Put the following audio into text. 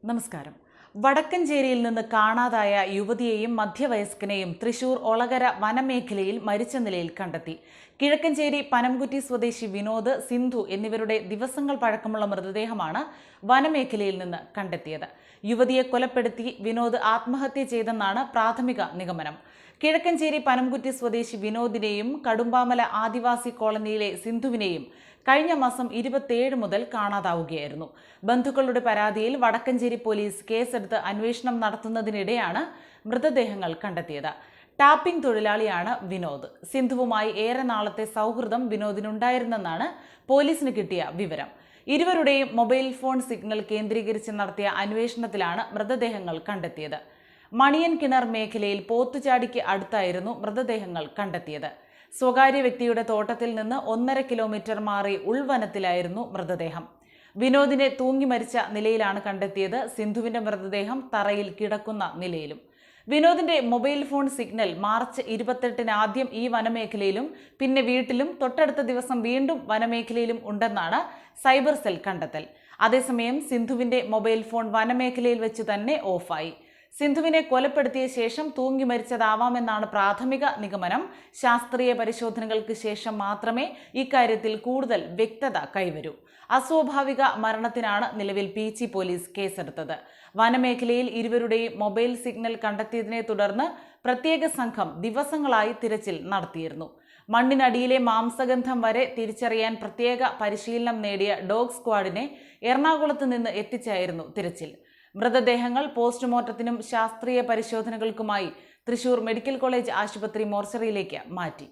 നമസ്കാരം. വടക്കഞ്ചേരിയിൽ നിന്ന് കാണാതായ യുവതിയെയും മധ്യവയസ്കനെയും തൃശൂർ ഒളകര വനമേഖലയിൽ മരിച്ച നിലയിൽ കണ്ടെത്തി. കിഴക്കഞ്ചേരി പനംകുറ്റി സ്വദേശി വിനോദ്, സിന്ധു എന്നിവരുടെ ദിവസങ്ങൾ പഴക്കമുള്ള മൃതദേഹമാണ് വനമേഖലയിൽ നിന്ന് കണ്ടെത്തിയത്. യുവതിയെ കൊലപ്പെടുത്തി വിനോദ് ആത്മഹത്യ ചെയ്തെന്നാണ് പ്രാഥമിക നിഗമനം. കിഴക്കഞ്ചേരി പനംകുറ്റി സ്വദേശി വിനോദിനെയും കടുമ്പാമല ആദിവാസി കോളനിയിലെ സിന്ധുവിനെയും കഴിഞ്ഞ മാസം 27 മുതൽ കാണാതാവുകയായിരുന്നു. ബന്ധുക്കളുടെ പരാതിയിൽ വടക്കഞ്ചേരി പോലീസ് കേസെടുത്ത് അന്വേഷണം നടത്തുന്നതിനിടെയാണ് മൃതദേഹങ്ങൾ കണ്ടെത്തിയത്. ടാപ്പിംഗ് തൊഴിലാളിയാണ് വിനോദ്. സിന്ധുവുമായി ഏറെ നാളത്തെ സൗഹൃദം വിനോദിനുണ്ടായിരുന്നെന്നാണ് പോലീസിന് കിട്ടിയ വിവരം. ഇരുവരുടെയും മൊബൈൽ ഫോൺ സിഗ്നൽ കേന്ദ്രീകരിച്ച് നടത്തിയ അന്വേഷണത്തിലാണ് മൃതദേഹങ്ങൾ കണ്ടെത്തിയത്. മണിയൻ കിണർ മേഖലയിൽ പോത്തുചാടിക്ക് അടുത്തായിരുന്നു മൃതദേഹങ്ങൾ കണ്ടെത്തിയത്. സ്വകാര്യ വ്യക്തിയുടെ തോട്ടത്തിൽ നിന്ന് 1.5 കിലോമീറ്റർ മാറി ഉൾവനത്തിലായിരുന്നു മൃതദേഹം. വിനോദിനെ തൂങ്ങി മരിച്ച നിലയിലാണ് കണ്ടെത്തിയത്. സിന്ധുവിന്റെ മൃതദേഹം തറയിൽ കിടക്കുന്ന നിലയിലും. വിനോദിന്റെ മൊബൈൽ ഫോൺ സിഗ്നൽ മാർച്ച് 28-ന് ആദ്യം ഈ വനമേഖലയിലും പിന്നെ വീട്ടിലും തൊട്ടടുത്ത ദിവസം വീണ്ടും വനമേഖലയിലും ഉണ്ടെന്നാണ് സൈബർ സെൽ കണ്ടെത്തൽ. അതേസമയം സിന്ധുവിന്റെ മൊബൈൽ ഫോൺ വനമേഖലയിൽ വെച്ച് തന്നെ ഓഫായി. സിന്ധുവിനെ കൊലപ്പെടുത്തിയ ശേഷം തൂങ്ങി മരിച്ചതാവാമെന്നാണ് പ്രാഥമിക നിഗമനം. ശാസ്ത്രീയ പരിശോധനകൾക്ക് ശേഷം മാത്രമേ ഇക്കാര്യത്തിൽ കൂടുതൽ വ്യക്തത കൈവരൂ. അസ്വാഭാവിക മരണത്തിനാണ് നിലവിൽ പീച്ചി പോലീസ് കേസെടുത്തത്. വനമേഖലയിൽ ഇരുവരുടെയും മൊബൈൽ സിഗ്നൽ കണ്ടെത്തിയതിനെ തുടർന്ന് പ്രത്യേക സംഘം ദിവസങ്ങളായി തിരച്ചിൽ നടത്തിയിരുന്നു. മണ്ണിനടിയിലെ മാംസഗന്ധം വരെ തിരിച്ചറിയാൻ പ്രത്യേക പരിശീലനം നേടിയ ഡോഗ് സ്ക്വാഡിനെ എറണാകുളത്ത് നിന്ന് എത്തിച്ചായിരുന്നു തിരച്ചിൽ. മൃതദേഹങ്ങൾ പോസ്റ്റ്മോർട്ടത്തിനും ശാസ്ത്രീയ പരിശോധനകൾക്കുമായി തൃശൂർ മെഡിക്കൽ കോളേജ് ആശുപത്രി മോർച്ചറിയിലേക്ക് മാറ്റി.